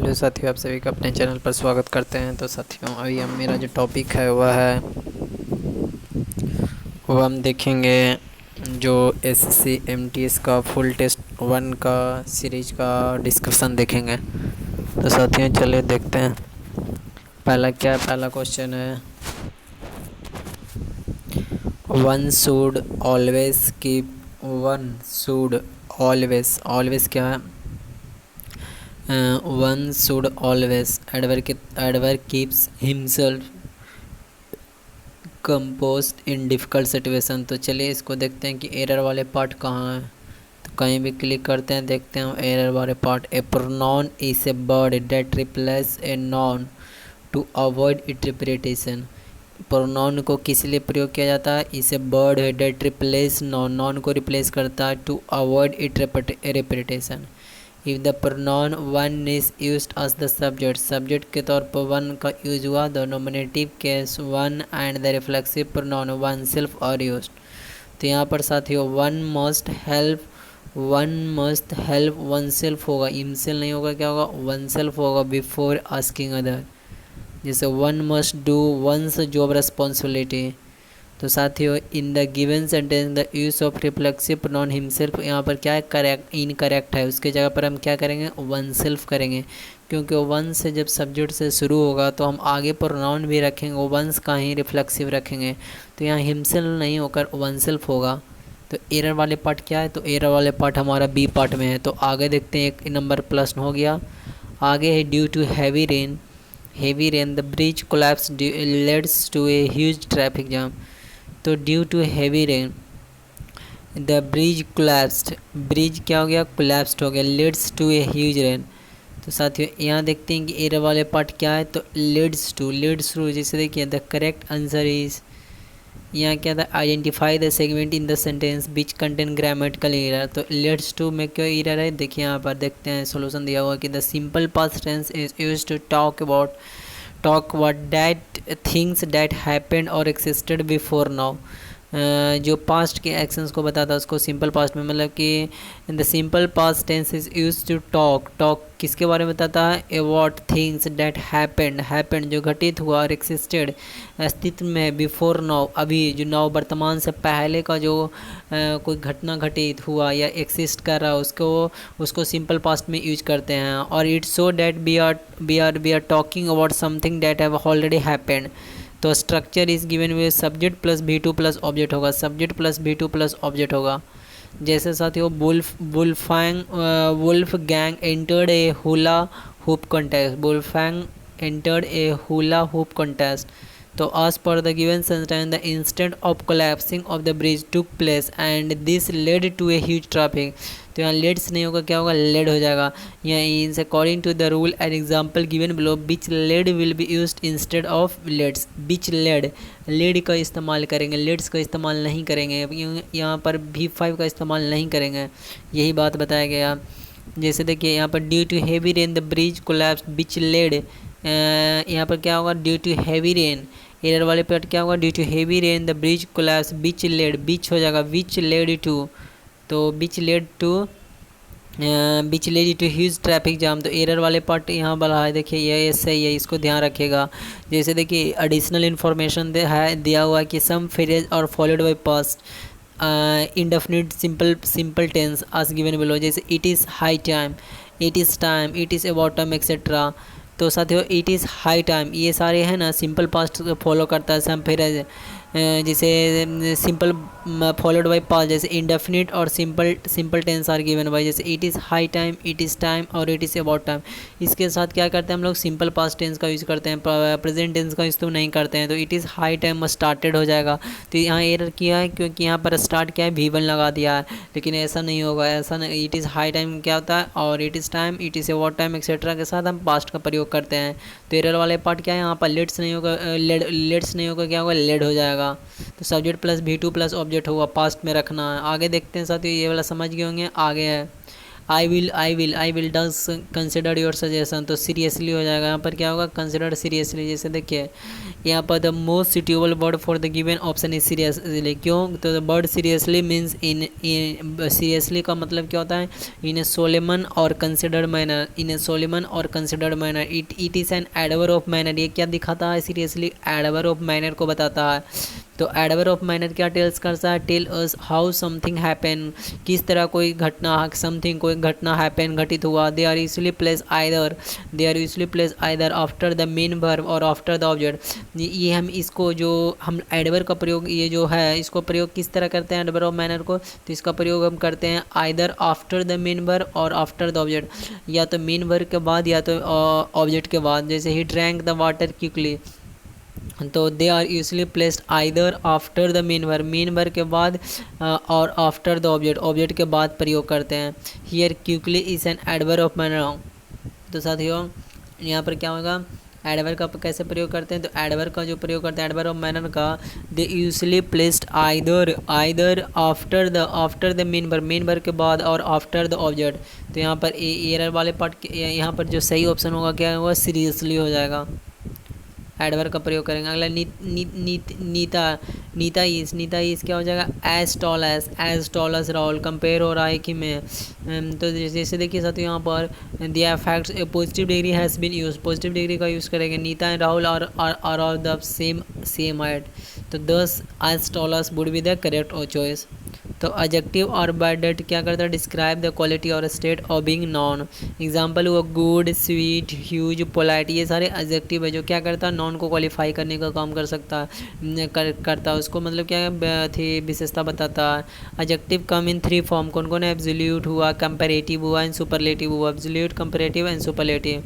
Hello साथियों, आप सभी का अपने चैनल पर स्वागत करते हैं। तो साथियों, अभी हम मेरा जो टॉपिक है वो हम देखेंगे जो एसएससी एमटीएस का फुल टेस्ट 1 का सीरीज का डिस्कशन देखेंगे। तो साथियों चलिए देखते हैं। पहला क्वेश्चन है, one should always keep always क्या है? One should always एडवर keeps himself compost in difficult situation. तो चलिए इसको देखते हैं कि एरर वाले पार्ट कहाँ है। तो कहीं भी क्लिक करते हैं, देखते हैं एरर वाले part. A pronoun is a word that replace a noun to avoid interpretation. Pronoun को किस लिए प्रयोग किया जाता है? इस ए वर्ड है दैट रिप्लेस नाउन को रिप्लेस करता है to avoid interpretation. If the pronoun one is used as the subject के तौर पर वन का यूज हुआ, the nominative case one and the reflexive pronoun one self are used. तो यहाँ पर साथियों one must help one self होगा, हिमसेल्फ नहीं होगा, क्या होगा? वन सेल्फ होगा बिफोर आस्किंग अदर। जैसे one must do one's job responsibility. तो साथियों in the given sentence the use of reflexive pronoun himself यहाँ पर क्या है? करेक्ट इनकरेक्ट है। उसके जगह पर हम क्या करेंगे? वन सेल्फ करेंगे, क्योंकि वन से जब सब्जेक्ट से शुरू होगा तो हम आगे प्रोनाउन भी रखेंगे, वो वंस का ही रिफ्लेक्सिव रखेंगे। तो यहाँ हिमसेल्फ नहीं होकर वन सेल्फ होगा। तो एरर वाले पार्ट क्या है? तो एरर वाले पार्ट हमारा बी पार्ट में है। तो आगे देखते हैं, एक नंबर प्लस हो गया। आगे है due to heavy rain the bridge collapse leads to a huge traffic jam. तो due to heavy rain the bridge collapsed, bridge क्या हो गया? कोलैप्स्ड हो गया। Leads to a huge rain. तो साथियों यहाँ देखते हैं कि एरर वाले पार्ट क्या है? तो लीड्स टू जैसे देखिए द करेक्ट आंसर इज, यहाँ क्या था? Identify the segment in the sentence which contain grammatical error. तो लीड्स टू में क्यों एरर है? देखिए यहाँ पर देखते हैं, सॉल्यूशन दिया हुआ कि the simple past tense is used to talk about that things that happened or existed before now. जो पास्ट के एक्शंस को बताता है उसको सिंपल पास्ट में, मतलब कि in the simple past tense is use to talk किसके बारे में बताता है? अबाउट थिंग्स दैट हैपेंड जो घटित हुआ, और एक्सिस्टेड अस्तित्व में, बिफोर नाउ अभी, जो नाउ वर्तमान से पहले का जो कोई घटना घटित हुआ या एक्सिस्ट कर रहा है उसको सिंपल पास्ट में यूज करते हैं। और it's so that we are talking about something that have already happened. तो structure is given with subject plus V2 plus object होगा, subject plus V2 plus object होगा। जैसे साथियों wolf gang entered a hula hoop contest, तो as per the given sentence the instant of collapsing of the bridge took place and this led to a huge traffic। तो यहाँ leads नहीं होगा, क्या होगा? लेड हो जाएगा। यहाँ is according to the rule and example given below which led will be used instead of leads. Which led का इस्तेमाल करेंगे, लेड्स का इस्तेमाल नहीं करेंगे। यहाँ पर V5 का इस्तेमाल नहीं करेंगे, यही बात बताया गया। जैसे देखिए यहाँ पर due to heavy rain the bridge collapse which led, यहाँ पर क्या होगा? Due to heavy rain. Error वाले पार्ट क्या होगा? Due to heavy rain the bridge collapse which हो जाएगा विच लेड टू, तो which led to huge traffic jam. तो एरर वाले पार्ट यहाँ वाला है, देखिए ये सही है, इसको ध्यान रखिएगा। जैसे देखिए एडिशनल इन्फॉर्मेशन दिया हुआ है कि some phrase are followed by past indefinite simple tense as given below। जैसे it is high time, it is about time etcetera. तो साथियों इट इज़ हाई टाइम, ये सारे हैं ना सिंपल पास्ट फॉलो करता है। सम फ्रेज जैसे सिंपल फॉलोड बाई पास्ट, जैसे इंडेफिनिट और simple tense are given by, जैसे it is high time, it is time और इट इज़ अबाउट टाइम। इसके साथ क्या करते हैं हम लोग? सिंपल पास्ट टेंस का यूज़ करते हैं, प्रेजेंट टेंस का यूज़ तो नहीं करते हैं। तो it is high time started हो जाएगा। तो यहाँ एरर किया है क्योंकि यहाँ पर स्टार्ट क्या है? V1 लगा दिया है, लेकिन ऐसा नहीं होगा, ऐसा नहीं। इट इज़ हाई टाइम क्या होता है? और it is time, it is about time etcetera के साथ हम पास्ट का प्रयोग करते हैं। तो एरर वाले पार्ट क्या है? यहाँ पर लेट्स नहीं होगा, क्या होगा? लेड हो जाएगा। तो subject plus V2 plus object होगा, पास्ट में रखना है। आगे देखते हैं साथियों, ये वाला समझ गए होंगे। आगे है I will does consider your suggestion, तो सीरियसली हो जाएगा। यहाँ पर क्या होगा, कंसिडर सीरियसली। जैसे देखिए यहाँ पर the most suitable word for the given option is seriously. क्यों, तो the word seriously means in seriously का मतलब क्या होता है, इन ए सोलेमन और कंसिडर्ड मैनर, इन ए सोलेमन और considered manner. It is an एडवर of manner. ये क्या दिखाता है, सीरियसली एडवर ऑफ मैनर को बताता है। तो एडवर ऑफ मैनर क्या टेल्स करता है, tell us how something happen, किस तरह कोई घटना, समथिंग कोई घटना हैपन घटित हुआ। They are usually place either after the main verb or after the object. ये हम इसको जो हम एडवर का प्रयोग, ये जो है इसको प्रयोग किस तरह करते हैं एडवर ऑफ मैनर को, तो इसका प्रयोग हम करते हैं either after the main verb or after the object, या तो मेन वर्ब के बाद या तो ऑब्जेक्ट के बाद। जैसे ही ड्रैंक द वाटर क्विकली, तो they are usually placed either after the main verb के बाद और आफ्टर द ऑब्जेक्ट के बाद प्रयोग करते हैं। Here quickly is an एडवर of manner. तो साथियों यहाँ पर क्या होगा, एडवर का कैसे प्रयोग करते हैं, तो एडवर का जो प्रयोग करते हैं एडवर ऑफ मैनर का, they usually placed either after the main verb के बाद और आफ्टर द ऑब्जेक्ट। तो यहाँ पर एरर वाले पार्ट, यहाँ पर जो सही ऑप्शन होगा क्या होगा, सीरियसली हो जाएगा। एडवर का प्रयोग करेंगे। अगला नीता इज क्या हो जाएगा, as tall as Rahul. Compare हो रहा है कि मैं, तो जैसे देखिए साथियों यहाँ पर दिया facts positive degree has been use, positive degree का यूज़ करेंगे। Nita and Rahul are of the same height, तो 10 as tall as would be the correct choice. तो एडजेक्टिव और वर्ड क्या करता है, डिस्क्राइब द क्वालिटी और state of being noun. Example हुआ गुड, स्वीट, ह्यूज, पोलाइट। ये सारे एडजेक्टिव है जो क्या करता है, नॉन को क्वालिफाई करने का काम कर सकता है, करता है उसको, मतलब क्या थी विशेषता बताता है। एडजेक्टिव कम इन 3 फॉर्म, कौन कौन है, एब्सोल्यूट हुआ, कंपैरेटिव हुआ एंड सुपरलेटिव हुआ। Absolute, comparative and superlative.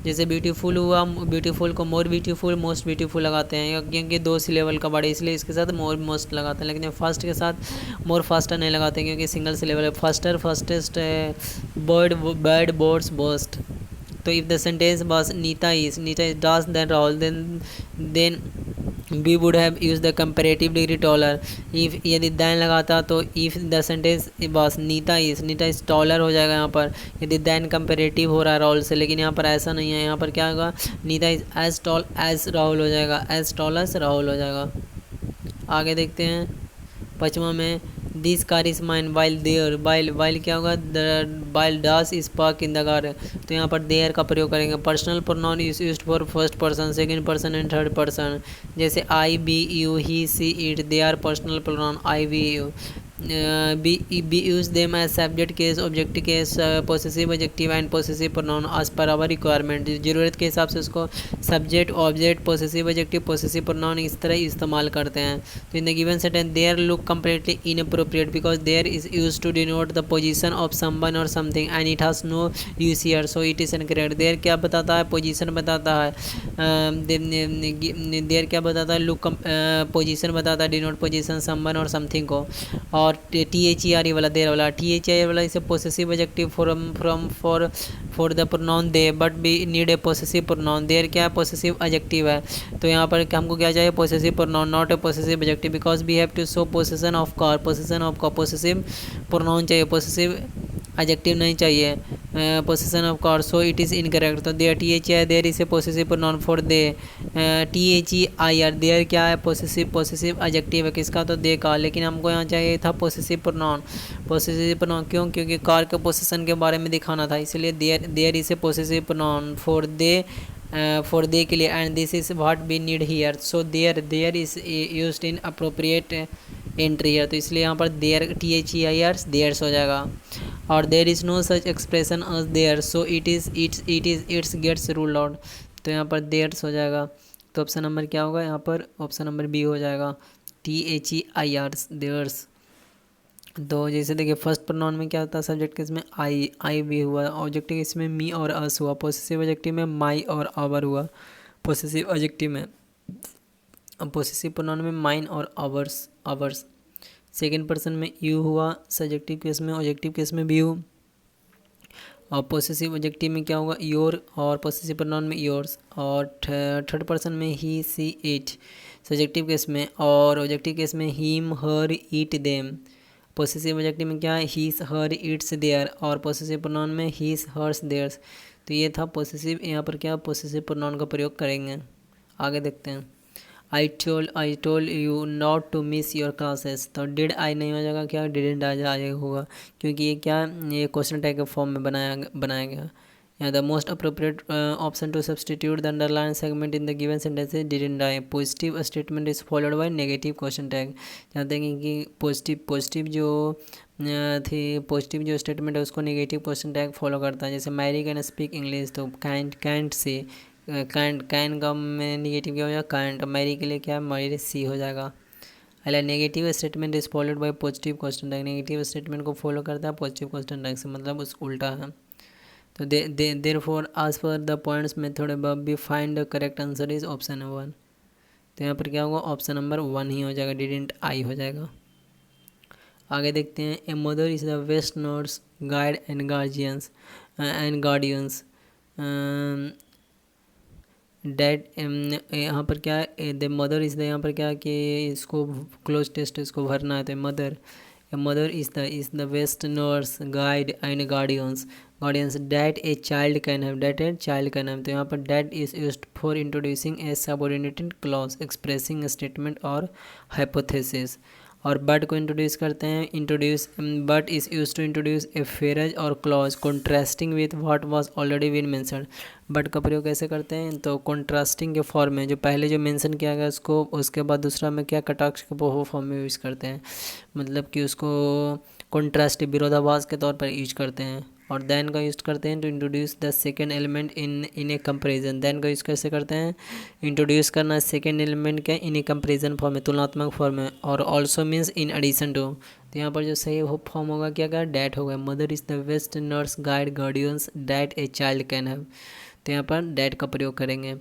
जैसे ब्यूटीफुल हुआ, ब्यूटीफुल को मोर ब्यूटीफुल, मोस्ट ब्यूटीफुल लगाते हैं, क्योंकि 2 सिलेबल का वर्ड है इसलिए इसके साथ मोर मोस्ट लगाते हैं। लेकिन फर्स्ट के साथ मोर फास्टर नहीं लगाते क्योंकि सिंगल सिलेबल है। Faster, fastest, bird, boards, boast. तो if the sentence was Neeta is thus than Rahul, then we would have use the comparative degree taller. If यदि दैन लगाता तो if the sentence was Neeta is taller हो जाएगा यहाँ पर, यदि दैन कंपैरेटिव हो रहा है राहुल से। लेकिन यहाँ पर ऐसा नहीं है, यहाँ पर क्या होगा, Neeta is as tall as Rahul हो जाएगा, एज टॉल एज राहुल हो जाएगा। आगे देखते हैं 5वां में, this car is mine while there, while क्या होगा, while does is park in the car. तो यहाँ पर देयर का प्रयोग करेंगे। Personal pronoun is used for first person, second person and third person. जैसे I, we, you, he, she, it, they are personal pronoun, I, we, you. We use them as subject case, object case, possessive adjective and possessive pronoun as per our requirement. ज़रूरत के हिसाब से उसको subject, object, possessive adjective, possessive pronoun इस तरह इस्तेमाल करते हैं। तो in the given sentence there look completely inappropriate because there is use to denote the position of someone और something and it has no use here, so it is incorrect. There क्या बताता है, पोजीशन बताता है। There क्या बताता है, look position बताता है, डिनोट पोजीशन समवन और समथिंग को। और THERE वाला, देर वाला, THERE वाला इसे possessive adjective for the pronoun they, but we need a possessive pronoun. There क्या है, पोसेसिव एडजेक्टिव है, तो यहाँ पर हमको क्या चाहिए, possessive pronoun, not a possessive adjective, because we have to show possession of car, possessive pronoun चाहिए, पोसेसिव एडजेक्टिव नहीं चाहिए, possession of car, so it is incorrect. तो there THERE, their is a possessive pronoun for they. THEIR, their क्या है, possessive adjective है किसका, तो दे का। लेकिन हमको यहाँ चाहिए था पोसेसिव प्रोनाउन। क्यों, क्योंकि कार के पोसेशन के बारे में दिखाना था, इसलिए their is a possessive pronoun for they के लिए, and this is what we need here, so their is used in appropriate entry है। तो इसलिए यहाँ पर देयर, THEIR, देयर्स हो जाएगा। और there is no such expression as there, so it's gets ruled out. तो यहाँ पर देयर्स हो जाएगा। तो ऑप्शन नंबर क्या होगा, यहाँ पर ऑप्शन नंबर बी हो जाएगा, THEIR, देयर्स। तो जैसे देखिए फर्स्ट प्रोनाउन में क्या होता है, सब्जेक्ट केस में आई भी हुआ, ऑब्जेक्ट केस में मी और अस हुआ, पोसेसिव एडजेक्टिव में माई और आवर हुआ, पोसेसिव एडजेक्टिव में, पोसेसिव प्रोनाउन में माइन और आवर्स। सेकेंड पर्सन में यू हुआ, सब्जेक्टिव केस में, ऑब्जेक्टिव केस में भी यू, और पोसेसिव एडजेक्टिव में क्या होगा, योर, और पोसेसिव प्रोनाउन में योर्स। और थर्ड पर्सन में ही, सी, इट, सब्जेक्टिव केस में, और ऑब्जेक्टिव केस में him, her, it, them. Possessive adjective में क्या है, हीस हर इट्स देयर, और पोसेसिव प्रोनाउन में हीस हर्स देयर्स। तो ये था पोसेसिव, यहाँ पर क्या पोसेसिव प्रोनाउन का प्रयोग करेंगे। आगे देखते हैं। I told you not to miss your classes, तो डिड आई नहीं हो जाएगा, क्या डिडेंट आ जाएगा होगा, क्योंकि ये क्या ये क्वेश्चन टैग के फॉर्म में बनाया गया। यहाँ the most appropriate option to substitute the underline segment in the given sentence is didn't I. Positive statement is followed by negative question tag. जानते हैं कि पॉजिटिव जो स्टेटमेंट है उसको नेगेटिव क्वेश्चन टैग फॉलो करता है। जैसे मैरी कैन स्पीक इंग्लिश, तो कैंट से कैन का में नेगेटिव क्या हो जाएगा, कैंट। मैरी के लिए क्या मैरी सी हो जाएगा। अला negative statement is followed bye positive question tag. Negative statement को फॉलो करता है पॉजिटिव क्वेश्चन टैग से, मतलब उस उल्टा है। तो therefore as per the points method above we find the correct answer is option 1। तो यहाँ पर क्या होगा, ऑप्शन नंबर 1 ही हो जाएगा, डिडेंट आई हो जाएगा। आगे देखते हैं। A mother is the best nurse guide and guardians that. यहाँ पर क्या है, द मदर इज़ द, यहाँ पर क्या है कि इसको क्लोज टेस्ट इसको भरना है। तो mother is the best nurse guide and guardians that a child can have, that a child can have. तो यहाँ पर that is used for introducing a subordinated clause expressing statement और हाइपोथेसिस। और but को इंट्रोड्यूस करते हैं, but is use to introduce a phrase और clause contrasting with what was already been mentioned. But का प्रयोग कैसे करते हैं, तो कॉन्ट्रास्टिंग के फॉर्म में, जो पहले जो मेंशन किया गया उसको उसके बाद दूसरा में क्या कटाक्ष के फॉर्म में यूज़ करते हैं, मतलब कि उसको कॉन्ट्रास्ट विरोधाभास के तौर पर यूज करते हैं। और देन का यूज़ करते हैं to introduce the second element in a comparison. Than का यूज़ कैसे करते हैं, इंट्रोड्यूस करना सेकेंड एलिमेंट क्या इन ए कंपेरिजन फॉर्म में, तुलनात्मक फॉर्म में। और also means in addition to. तो यहाँ पर जो सही फॉर्म होगा क्या डैट होगा। Mother is the best nurse guide guardians that a child can have. तो यहाँ पर डैट का प्रयोग करेंगे,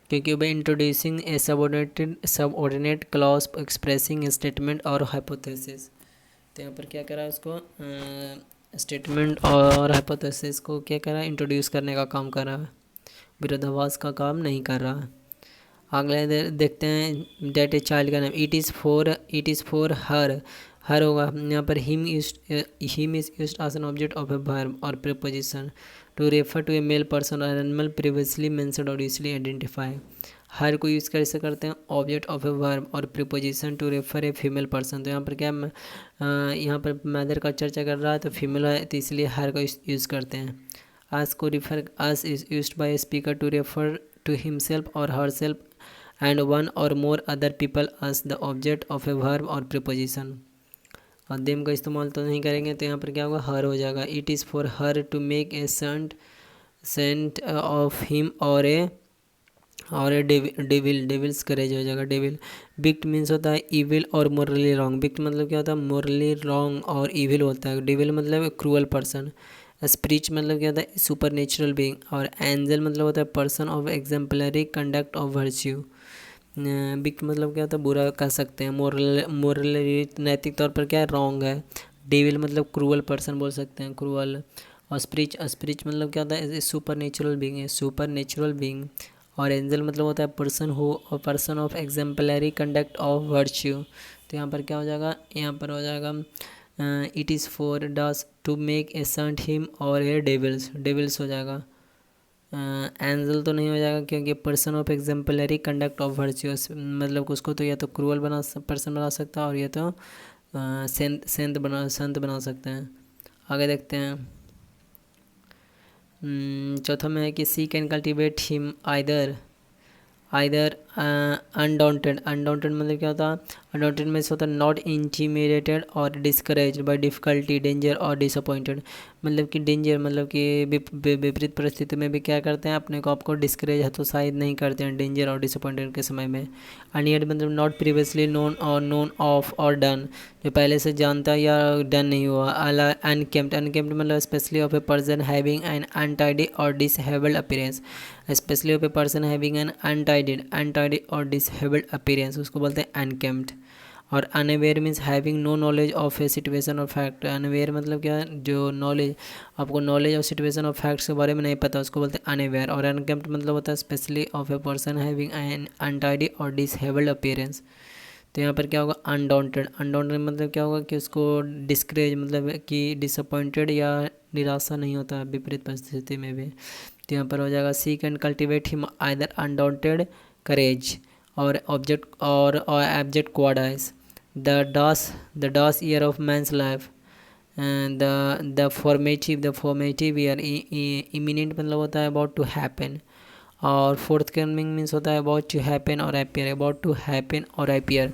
क्योंकि वह इंट्रोड्यूसिंग ए सबऑर्डिनेट क्लॉज एक्सप्रेसिंग स्टेटमेंट और हाइपोथेसिस। तो यहाँ पर क्या करा उसको स्टेटमेंट और हाइपोथेसिस को क्या करा, इंट्रोड्यूस करने का काम कर रहा है, विरोधाभास का काम नहीं कर रहा है। अगले देखते हैं। डेट ए चाइल्ड का नाम इट इज़ फॉर हर होगा। यहाँ पर him is used as an object of a verb और preposition to refer to a male person और एनिमल प्रीवियसली मेंशन्ड और यूजली आइडेंटिफाई। हर को यूज़ कैसे करते हैं, ऑब्जेक्ट ऑफ ए वर्ब और preposition to refer a female person. तो यहाँ पर क्या यहाँ पर मदर का चर्चा कर रहा है तो फीमेल है, तो इसलिए हर का यूज़ करते हैं। आज को refer us is used by speaker to refer to himself or herself and one or more other people as the object of a verb और प्रीपोजिशन। और देम का इस्तेमाल तो नहीं करेंगे, तो यहाँ पर क्या होगा, हर हो जाएगा। It is for her to make a saint of him or a devils करेज हो जाएगा, डेविल। बिक्ट मीन्स होता है इविल और मोरली रॉन्ग। बिक्ट मतलब क्या होता है, मोरली रॉन्ग और इविल होता है। डेविल मतलब क्रूअल पर्सन। स्पिरिट मतलब क्या होता है, सुपर नेचुरल बीइंग। और एंजल मतलब होता है person of exemplary conduct of virtue. बिक्ट मतलब क्या होता है, बुरा कह सकते हैं। मोरली नैतिक तौर पर क्या है, रॉन्ग है। डेविल मतलब क्रूअल पर्सन बोल सकते हैं, क्रूअल। और स्पिरिट मतलब क्या होता है, सुपर नेचुरल बीइंग है, सुपर नेचुरल बीइंग। और एंजल मतलब होता है person of exemplary conduct of virtue. तो यहाँ पर क्या हो जाएगा, यहाँ पर हो जाएगा it is for us to make a saint him or a devils हो जाएगा। एंजल तो नहीं हो जाएगा, क्योंकि person of exemplary conduct of virtue, मतलब उसको तो या तो क्रूअल पर्सन बना सकता है और या तो संत बना सकते हैं। आगे देखते हैं। चौथा में है कि सी कैन कल्टिवेट हिम आइदर अनडाउंटेड मतलब क्या होता है, अनडाउंटेड में से होता है नॉट इंटिमिडेटेड और डिस्करेज बाय डिफ़िकल्टी डेंजर और डिसअपॉइंटेड। मतलब कि डेंजर मतलब कि विपरीत परिस्थिति में भी क्या करते हैं, अपने को आपको डिस्करेज हतोत्साहित नहीं करते हैं डेंजर और डिसअपॉइंटेड के समय में। अनियड मतलब नॉट प्रीवियसली नोन ऑफ और डन, जो पहले से जानता या डन नहीं हुआ। अनकेम्प्ड मतलब specially of a person having an untidy और dishevelled appearance, specially of a person having an untidy और डिसहेबल्ड अपीयरेंस, उसको बोलते हैं अनकेम्प्ड। और unaware means having no knowledge of a situation और फैक्ट। अनअवेयर मतलब क्या, जो नॉलेज आपको नॉलेज ऑफ सिचुएशन और फैक्ट्स के बारे में नहीं पता, उसको बोलते हैं अनअवेयर। और अनकेम्प्ड मतलब होता है specially of a person having an untidy और डिसहेबल्ड अपीयरेंस। तो यहाँ पर क्या होगा अनडाउंटेड। अनडाउंटेड मतलब क्या होगा कि उसको डिस्करेज मतलब कि डिसअपॉइंटेड या निराशा नहीं होता विपरीत परिस्थिति में भी। तो यहाँ पर हो जाएगा seek and cultivate him either undaunted courage और ऑब्जेक्ट और एब्जेक्ट क्वाडाइस द डास year of man's life the formative year imminent मतलब होता है अबाउट टू हैपन और फोर्थ कमिंग मीन्स होता है अबाउट टू हैपन और अपियर अबाउट टू हैपन और अपियर।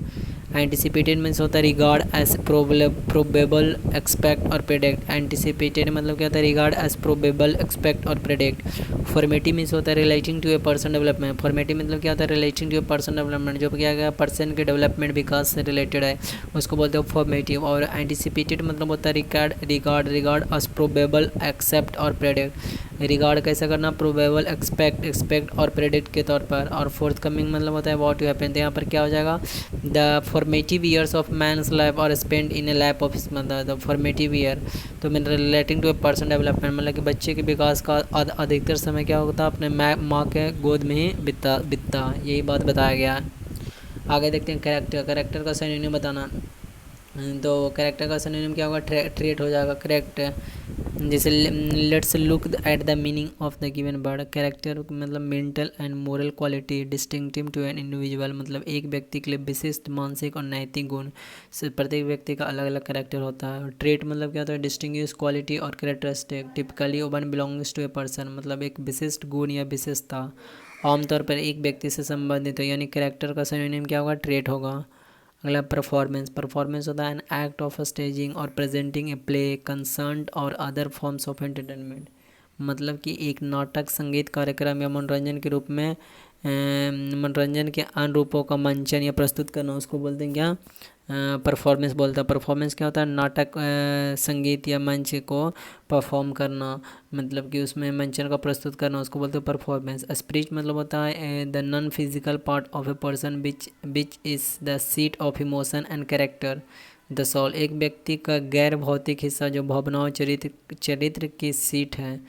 एंटिसिपेटेड मीन्स होता है रिगार्ड एज प्रोबेबल एक्सपेक्ट और प्रेडिक्ट। एंटिसिपेटेड मतलब क्या होता है रिगार्ड एज प्रोबेबल एक्सपेक्ट और प्रेडिक्ट। फॉर्मेटिव मीन्स होता है relating to a person development. Formative मतलब क्या होता है relating to a person development, जो क्या गया पर्सन के डेवलपमेंट विकास से रिलेटेड है उसको बोलते हैं फॉर्मेटिव। और एंटिसिपेटेड मतलब होता है रिगार्ड एज प्रोबेबल एक्सेप्ट और प्रेडिक्ट। रिगार्ड कैसे करना प्रोबेबल एक्सपेक्ट और प्रेडिक्ट के तौर पर। और फोर्थ कमिंग मतलब होता है व्हाट टू हैपन। तो यहाँ पर क्या हो जाएगा the formative years of man's life और spend in a life of मतलब द फॉर्मेटिव ईयर तो mean relating to a person development मतलब कि बच्चे के विकास का अधिकतर समय क्या होता है अपने माँ के गोद में ही बिता यही बात बताया गया है। आगे देखते हैं कैरेक्टर का सिनोनिम बताना। तो कैरेक्टर का सिनोनिम क्या होगा ट्रेट हो जाएगा करेक्ट। जैसे let's look at the meaning of the given word. Character मतलब mental and moral quality distinctive to an individual मतलब एक व्यक्ति के लिए विशिष्ट मानसिक और नैतिक गुण। प्रत्येक व्यक्ति का अलग अलग कैरेक्टर होता है। ट्रेट मतलब क्या होता है distinguish quality or characteristic. Typically one belongs to a person मतलब एक विशिष्ट गुण या विशेषता आमतौर पर एक व्यक्ति से संबंधित हो, यानी कैरेक्टर का सिनोनिम क्या होगा ट्रेट होगा। अगला परफॉर्मेंस होता है एन एक्ट ऑफ स्टेजिंग और प्रेजेंटिंग ए प्ले कंसर्ट और अदर फॉर्म्स ऑफ एंटरटेनमेंट मतलब कि एक नाटक संगीत कार्यक्रम या मनोरंजन के रूप में मनोरंजन के अन्य रूपों का मंचन या प्रस्तुत करना उसको बोलते हैं क्या परफॉर्मेंस बोलता है। परफॉर्मेंस क्या होता है नाटक संगीत या मंच को परफॉर्म करना मतलब कि उसमें मंचन का प्रस्तुत करना उसको बोलते हैं परफॉर्मेंस। स्पिरिट मतलब होता है the non physical part of a person which is the seat of emotion and character the soul एक व्यक्ति का गैर भौतिक हिस्सा जो भावनाओं चरित्र की सीट है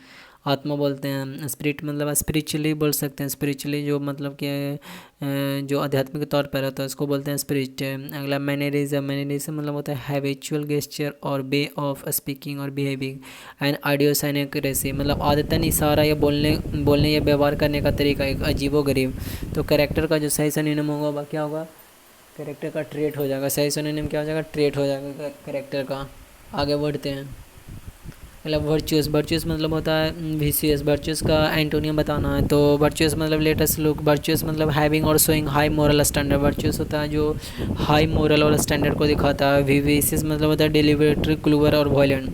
आत्मा बोलते हैं। स्पिरिट मतलब स्पिरिचुअली बोल सकते हैं स्पिरिचुअली जो मतलब कि जो आध्यात्मिक तौर पर होता है उसको बोलते हैं स्पिरिट। अगला मैनरिज्म मतलब होता है हैबिचुअल गेस्चर और वे ऑफ स्पीकिंग और बिहेविंग एंड आइडियोसाइनेक्रेसी मतलब आदतन इशारा या बोलने या व्यवहार करने का तरीका एक अजीबोगरीब। तो कैरेक्टर का जो सही सिनोनिम होगा वह क्या होगा कैरेक्टर का ट्रेट हो जाएगा। सही सिनोनिम क्या हो जाएगा ट्रेट हो जाएगा कैरेक्टर का। आगे बढ़ते हैं मतलब वर्चुअस मतलब होता है विशियस। वर्चुअस का एंटोनियम बताना है तो वर्चुअस मतलब लेटेस्ट लुक। वर्चुअस मतलब हैविंग और showing high moral standard. Virtuous होता है जो हाई मोरल और स्टैंडर्ड को दिखाता है। विशियस मतलब होता है डिलिबरेटरी क्लूवर और वायलेंट।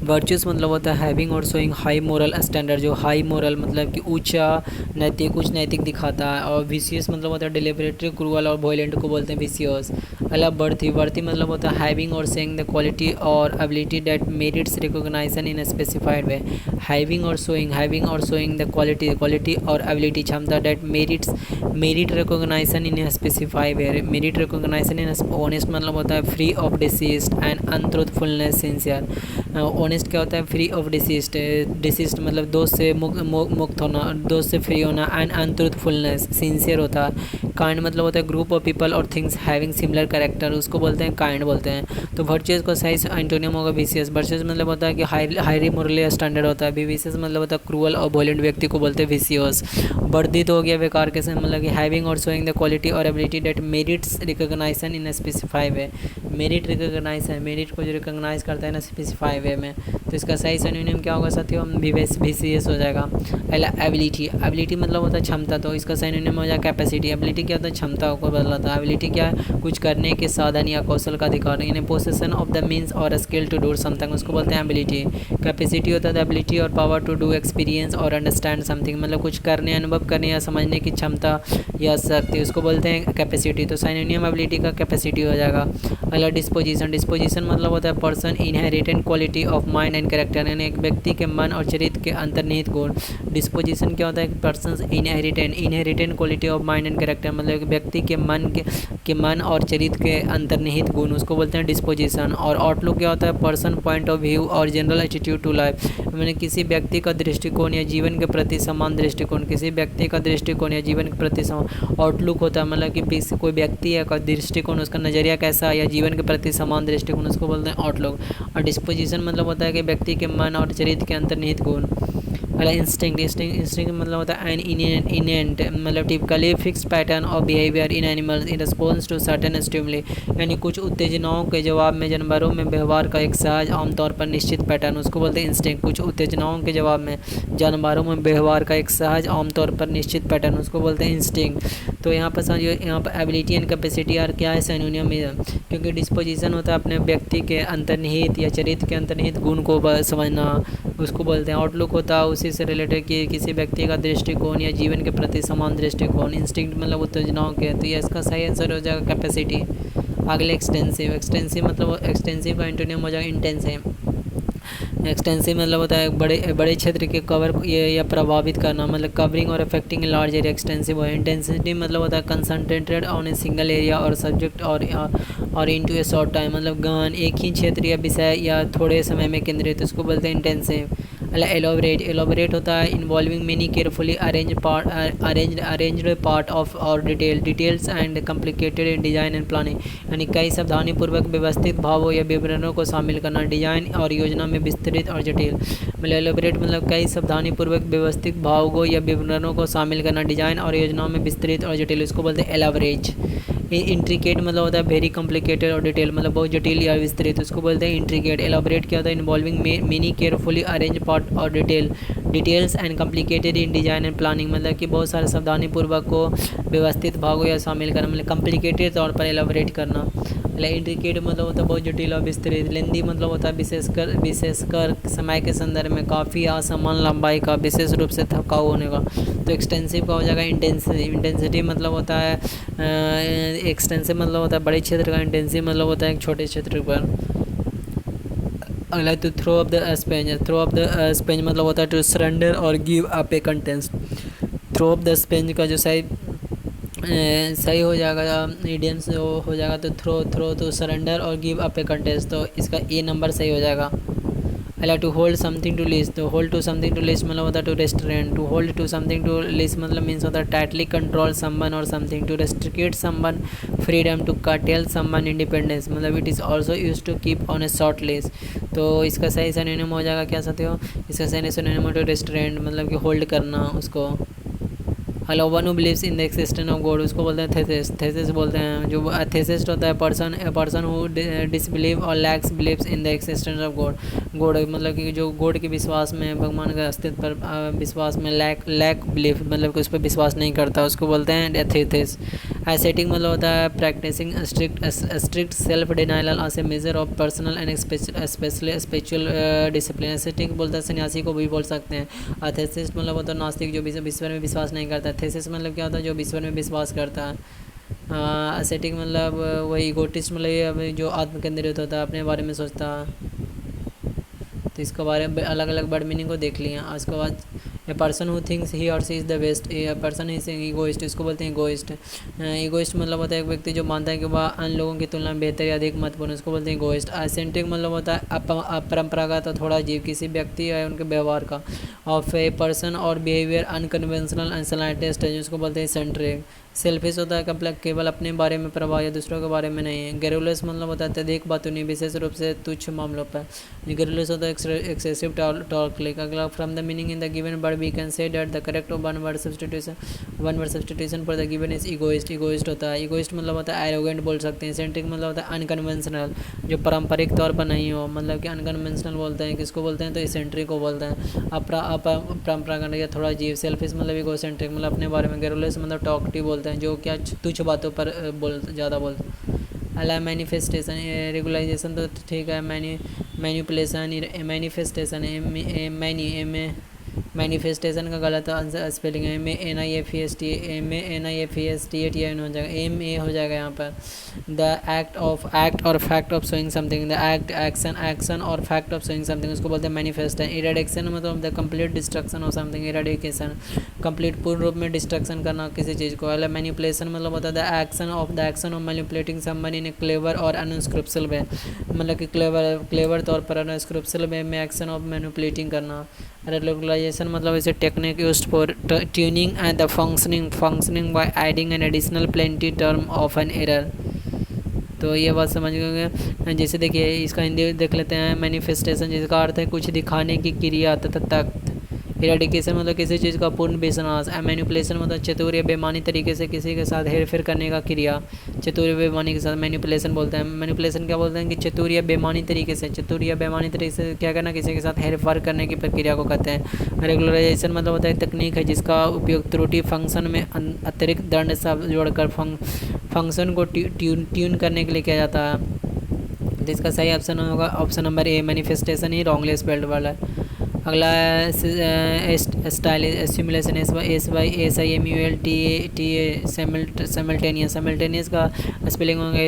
वर्चुअस मतलब होता है हैविंग और शोइंग हाई मोरल स्टैंडर्ड जो हाई मोरल मतलब कि उच्च नैतिक दिखाता है। और विशियस मतलब होता है डिलिबरेटरी क्रूअल और वायलेंट को बोलते हैं विशियस। अलग बढ़ती मतलब होता है हैविंग और सेइंग द क्वालिटी और ability that merits recognition in specified way. Having और शोइंग द क्वालिटी और एबिलिटी क्षमता that merit recognition in specified way. Merit recognition in honest मतलब होता है free of deceit and untruthfulness sincere. Honest क्या होता है फ्री ऑफ डिसीस्ट मतलब दोष से मुक्त होना दोष से फ्री होना एंड अनट्रूथफुलनेस सिंसियर होता है। काइंड मतलब होता है ग्रुप ऑफ पीपल और थिंग्स हैविंग सिमिलर कैरेक्टर उसको बोलते हैं काइंड बोलते हैं। तो वर्चुअस को सही एंटोनियम होगा विशियस। वर्चुअस मतलब होता है कि हाईली मोरली स्टैंडर्ड होता है। विशियस मतलब होता है क्रूअल और वायलेंट व्यक्ति को बोलते हैं विशियस। वर्धित हो गया बेकार के से मतलब कि हैविंग और शोइंग द क्वालिटी और ability that merits recognition in specify way. Merit को जो रिकॉग्नाइज करता है ना स्पेसिफाई वे में। तो इसका सही सिनोनिम क्या होगा साथियों विशियस हो जाएगा। पहला एबिलिटी मतलब होता है क्षमता तो इसका सिनोनिम हो जाएगा कैपेसिटी। एबिलिटी क्या होता है क्षमता को बदलाता है। एबिलिटी क्या है कुछ करने के साधन या कौशल का अधिकार यानी पोसेसन ऑफ द मीन्स और स्किल टू डू समथिंग उसको बोलते हैं एबिलिटी। कैपेसिटी होता है द एबिलिटी और पावर टू डू एक्सपीरियंस और अंडरस्टैंड समथिंग मतलब कुछ करने अनुभव करने या समझने की क्षमता या शक्ति उसको बोलते हैं कैपेसिटी। तो सिनोनिम एबिलिटी का कैपेसिटी हो जाएगा। अगला डिस्पोजिशन मतलब होता है person inherent quality of mind and character यानी एक व्यक्ति के मन और चरित्र के अंतर्निहित गुण। डिस्पोजिशन क्या होता है person inherent quality of mind and character मतलब एक व्यक्ति के मन और चरित्र के अंतर्निहित गुण, उसको बोलते हैं डिस्पोजिशन। और आउटलुक क्या होता है, पर्सन पॉइंट ऑफ व्यू और जनरल एटीट्यूड टू लाइफ, मैंने किसी व्यक्ति का दृष्टिकोण या जीवन के प्रति समान दृष्टिकोण, किसी व्यक्ति का दृष्टिकोण या जीवन के प्रति समान। आउटलुक होता है मतलब कि कोई व्यक्ति है का दृष्टिकोण, उसका नज़रिया कैसा है या जीवन के प्रति समान दृष्टिकोण, उसको बोलते हैं आउटलुक। और डिस्पोजिशन मतलब होता है कि व्यक्ति के मन और चरित्र के अंतर्निहित गुण। पहला इंस्टिंक्ट मतलब होता है एन इनेंट मतलब typically fix pattern of behaviour in animals in response to certain stimuli, यानी कुछ उत्तेजनाओं के जवाब में जानवरों में व्यवहार का एक सहज आमतौर पर निश्चित पैटर्न, उसको बोलते हैं इंस्टिंक्ट। कुछ उत्तेजनाओं के जवाब में जानवरों में व्यवहार का एक सहज आमतौर पर निश्चित पैटर्न, उसको बोलते हैं इंस्टिंक्ट। तो यहाँ पर समझिए यहाँ पर एबिलिटी एंड कैपेसिटी और क्या है सिनोनिम, क्योंकि डिस्पोजिशन होता है अपने व्यक्ति के अंतर्निहित या चरित्र के अंतर्निहित गुण को समझना, उसको बोलते हैं। आउटलुक होता है उसी से रिलेटेड कि किसी व्यक्ति का दृष्टिकोण या जीवन के प्रति समान दृष्टिकोण। इंस्टिंक्ट मतलब उत्तेजनाओं के, तो ये इसका सही आंसर हो जाएगा कैपेसिटी। अगले एक्सटेंसिव मतलब एक्सटेंसिव का एंटोनिम हो जाएगा इंटेंसिव। एक्सटेंसिव मतलब होता है बड़े क्षेत्र के कवर या प्रभावित करना, मतलब कवरिंग और अफेक्टिंग लार्ज एरिया एक्सटेंसिव है। इंटेंसिटी मतलब होता है concentrated on a single area और सब्जेक्ट और इनटू ए शॉर्ट टाइम, मतलब गहन एक ही क्षेत्र या विषय या थोड़े समय में केंद्रित, उसको बोलते हैं इंटेंसिव। एलोबरेट होता है involving many carefully arranged part of और details and complicated in design and planning, यानी कई सावधानीपूर्वक व्यवस्थित भावों या विवरणों को शामिल करना डिजाइन और योजना में विस्तृत और जटिल। मतलब एलोबरेट मतलब कई सावधानीपूर्वक व्यवस्थित भावों या विवरणों को शामिल करना डिजाइन और योजनाओं में विस्तृत और जटिल, उसको बोलते हैं एलाबरेज। इंट्रिकेट मतलब होता है वेरी कॉम्प्लिकेटेड और डिटेल, मतलब बहुत जटिल या विस्तृत, उसको बोलते हैं इंट्रिकेट। एलाबरेट क्या होता है involving many carefully arrange part और details and complicated in design and planning, मतलब कि बहुत सारे सावधानीपूर्वक को व्यवस्थित भागों या शामिल करना, मतलब कॉम्प्लिकेटेड तौर पर एलाबरेट करना। इंट्रिकेट मतलब होता है बहुत जटिल और विस्तृत। लेंदी मतलब होता है विशेषकर समय के संदर्भ में काफ़ी असमान लंबाई का, विशेष रूप से थकाऊ होने का। तो एक्सटेंसिव का हो जाएगा इंटेंसिटी मतलब होता है एक्सटेंसिव मतलब होता है बड़े क्षेत्र का, इंटेंसिव मतलब होता है एक छोटे क्षेत्र पर। अगला तो थ्रो ऑफ द स्पेंज मतलब होता है टू सरेंडर और give up a contest. Throw of the sponge का जो सही हो जाएगा मीडियम से हो जाएगा तो थ्रो टू सरेंडर और गिव अप ए कंटेस्ट, तो इसका ए नंबर सही हो जाएगा। अला to hold something to list, तो hold to something to list मतलब होता है to restrain. To hold to something to list मतलब मीन्स होता है टाइटली कंट्रोल समवन और something. To restrict someone freedom, to curtail someone independence, मतलब it is also use to keep on a short list. तो इसका सही synonym हो जाएगा क्या साथी हो, इसका सही सिनोनिम हो टू रेस्ट्रेन मतलब कि होल्ड करना उसको। Hello one who believes in the existence of God, उसको बोलते हैं थेसिस बोलते हैं। जो थेसिस्ट होता है पर्सन हु डिसबिलीव और lakhs believes in the existence of God मतलब कि जो गॉड के विश्वास में, भगवान के अस्तित्व पर विश्वास में लैक बिलीफ मतलब कि उस पर विश्वास नहीं करता, उसको बोलते हैं एथेसिस। एसेटिक मतलब होता है practising strict self denial as a measure of personal and especially spiritual discipline. Ascetic बोलता है सन्यासी को भी बोल सकते हैं। एथेसिस्ट मतलब होता है नास्तिक जो ईश्वर में विश्वास नहीं करता। थेसिस मतलब क्या होता है जो ईश्वर में विश्वास करता है। एसेटिक मतलब वही इगोटिस्ट मतलब जो आत्म केंद्रित होता है, अपने बारे में सोचता है। तो इसके बारे में अलग अलग वर्ड मीनिंग को देख लिया। उसके बाद a person who thinks he और she is the best, a person is egoist, इसको बोलते हैं ईगोइस्ट। ईगोइस्ट मतलब होता है एक व्यक्ति जो मानता है कि वह अन्य लोगों की तुलना में बेहतर या अधिक महत्वपूर्ण, उसको बोलते हैं ईगोइस्ट। एसेंट्रिक मतलब होता है अपरंपरागत और थोड़ा अजीब किसी व्यक्ति या उनके व्यवहार का। ऑफ ए पर्सन और बिहेवियर अनकन्वेंशनल एंड स्लाइटेस्ट है, जिसको बोलते हैं सेंट्रिक। सेल्फिश होता है केवल अपने बारे में प्रभाव या दूसरों के बारे में नहीं है। गेरुलस मतलब होता है अत्यधिक बातों नहीं, विशेष रूप से तुच्छ मामलों पर। गेरुलस होता है एक्सेसिव टॉक लाइक। अगला from the meaning in the given word we can say that the correct one word substitution for the given is egoist. Egoist होता है, इगोइस्ट मतलब होता है एरोगेंट बोल सकते हैं। सेंट्रिक मतलब होता है अनकन्वेंशनल, जो पारंपरिक तौर पर नहीं हो, मतलब कि अनकन्वेंशनल बोलते हैं किसको बोलते हैं तो इसेंट्रिक को बोलते हैं। अपरंपरागत या थोड़ा अजीब। सेल्फिश मतलब इगोसेंट्रिक मतलब अपने बारे में। गेरुलस मतलब टॉकटिव बोलते हैं जो क्या तुच्छ बातों पर ज़्यादा बोलते हैं। अला मैनिफेस्टेशन रेगुलाइजेशन तो ठीक है। मैनिपुलेशन मैनिफेस्टेशन मैनिफेस्टेशन का गलत आंसर स्पेलिंग है MANIFEST हो जाएगा, MA हो जाएगा यहाँ पर। द एक्ट और fact of showing something, the act action और फैक्ट ऑफ शोइंग समथिंग, उसको बोलते हैं मैनिफेस्टेशन। इरेडिक्शन मतलब the complete destruction of something, eradication complete पूर्ण रूप में डिस्ट्रक्शन करना किसी चीज़ को। अगर मैनिपुलेशन मतलब होता है the action of manipulating someone in A clever और अनस्क्रिप्शल वे, मतलब कि क्लेवर तौर पर अनस्क्रिप्शल वे में एक्शन ऑफ मैनिपुलेटिंग करना। रेगुलराइजेशन मतलब इसे technique used for tuning and the functioning by adding an additional plenty term of an error. तो ये बात समझ गए। जैसे देखिए इसका हिंदी देख लेते हैं। मैनिफेस्टेशन जिसका अर्थ है कुछ दिखाने की क्रिया तथा तख्त। इरेडिकेशन मतलब किसी चीज़ का पूर्ण विनाश। मैनिपुलेशन मतलब चतुर या बेईमानी तरीके से किसी के साथ हेर फेर करने का क्रिया। चतुर या बेईमानी के साथ मैनिपुलेशन बोलते हैं। मैनिपुलेशन क्या बोलते हैं कि चतुर या बेईमानी तरीके से क्या करना, किसी के साथ हेर फेर करने की प्रक्रिया को कहते हैं। रेगुलराइजेशन मतलब होता है तकनीक है जिसका उपयोग त्रुटि फंक्शन में अतिरिक्त दंड सब जोड़कर फंक्शन को ट्यून करने के लिए किया जाता है। तो इसका सही ऑप्शन होगा option number A, manifestation he wrongly spelled वाला है। अगला सिमुलेशन SIMULTANEOUS का स्पेलिंग होगा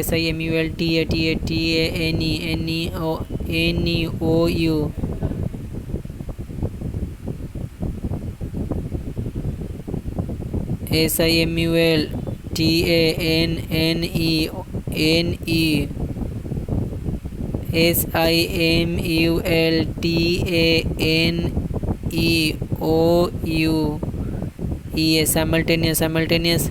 साइमल्टेनियस।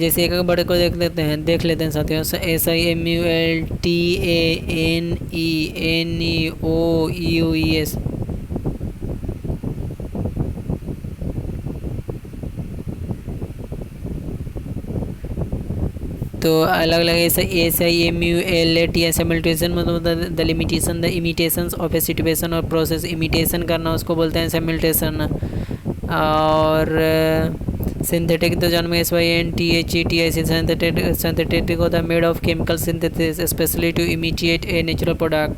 जैसे एक बड़े को देख लेते हैं साथियों। SIMULTANEOUS। तो अलग अलग SIMULTAN मतलब the limitation the imitations of a situation और प्रोसेस। इमिटेशन करना उसको बोलते हैं सिमुलेशन। और सिंथेटिक तो जन्म SYNTHETIC सिंथेटिक होता है made of chemical synthesis specially to imitate a natural product.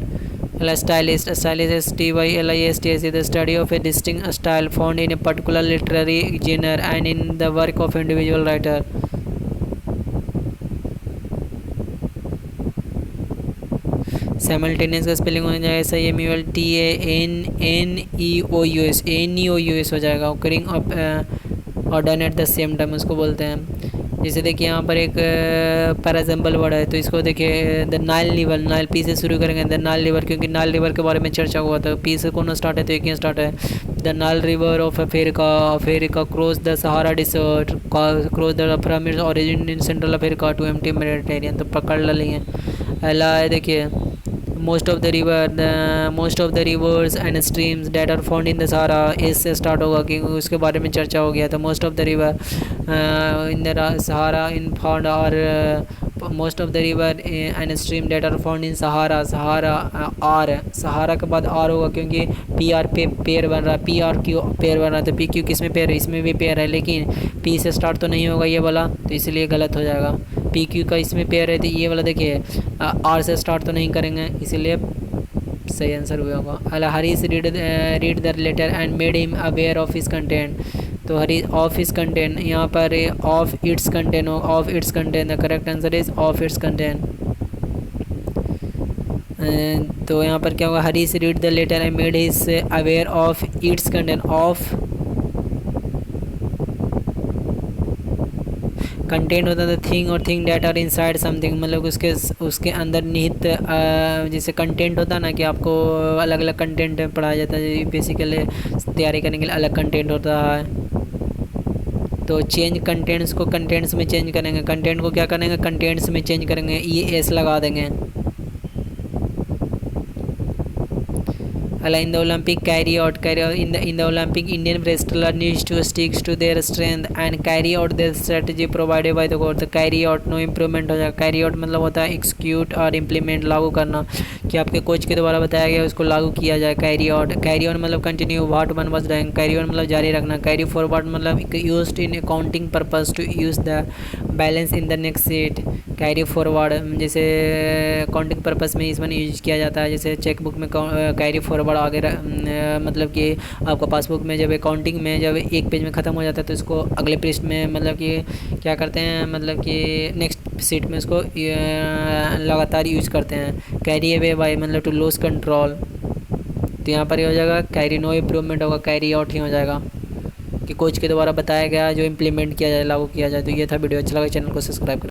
Stylist STYLIST the study of a distinct style found in a particular literary genre and in the work of individual writer. Simultaneous का spelling हो जाएगा SIMULTANEOUS हो जाएगा। Occurring or done at the same time उसको बोलते हैं। जैसे देखिए यहाँ पर एक पैराजम्बल वर्ड है, तो इसको देखिए the Nile river, Nile P से शुरू करेंगे द नाइल रिवर, क्योंकि नाइल रिवर के बारे में चर्चा हुआ था। पी से कौन स्टार्ट है, तो एक ही स्टार्ट है। The Nile river of Africa cross the Sahara desert, cross the pyramids origin in central Africa to empty Mediterranean. तो पकड़ लिए अला है। देखिए most of the rivers and streams that are found in the Sahara is से start होगा क्योंकि उसके बारे में चर्चा हो गया था। most of the river in the Sahara in found are most of the river and stream that are found in Sahara के बाद R होगा क्योंकि PR पे पेयर बन रहा है, PR क्यू पेयर बन रहा है। तो PQ किस में पेयर है, इसमें भी पेयर है, लेकिन P से स्टार्ट तो नहीं होगा ये वाला, तो इसलिए गलत हो जाएगा। PQ का इसमें पेयर है, तो ये वाला देखिए R से स्टार्ट तो नहीं करेंगे, इसीलिए सही आंसर हुआ होगा। अला Harish read the letter and made him aware of his content. तो हरीश ऑफ हिज कंटेंट, यहाँ पर ऑफ इट्स कंटेंट हो, of its content. The correct answer is of its content. तो यहाँ पर क्या होगा, Harish read the letter and made his aware of its content. Of content होता है thing or thing that are inside something, मतलब उसके अंदर निहित जैसे कंटेंट होता है ना कि आपको अलग अलग कंटेंट पढ़ाया जाता है। बेसिकली तैयारी करने के लिए अलग कंटेंट होता है। तो चेंज कंटेंट्स को कंटेंट्स में चेंज करेंगे, कंटेंट को क्या करेंगे, कंटेंट्स में चेंज करेंगे, ये एस लगा देंगे। अगला in the Olympic carry out in the Olympic Indian wrestler needs to sticks to their strength and carry out their strategy provided by the coach. The carry out no improvement हो जाएगा। Carry out मतलब होता है execute और implement, लागू करना, कि आपके कोच के द्वारा बताया गया उसको लागू किया जाए। कैरी आउट मतलब continue, what one was doing. Carry on मतलब जारी रखना। कैरी फॉरवर्ड मतलब used in accounting purpose to use the balance in the next sheet. Carry forward जैसे अकाउंटिंग पर्पस में इसमें यूज किया जाता है, जैसे चेकबुक में कैरी फॉरवर्ड आगे मतलब कि आपका पासबुक में जब अकाउंटिंग में जब एक पेज में ख़त्म हो जाता है तो इसको अगले पृष्ठ में मतलब कि क्या करते हैं, मतलब कि नेक्स्ट शीट में इसको लगातार यूज करते हैं। कैरी अवे बाय मतलब टू लूज कंट्रोल, तो यहाँ पर ये हो जाएगा कैरी नो इम्प्रूवमेंट होगा, कैरी आउट ही हो जाएगा कि कोच के द्वारा बताया गया जो इम्प्लीमेंट किया जाए, लागू किया जाए। तो ये था वीडियो, अच्छा लगा चैनल को सब्सक्राइब करें।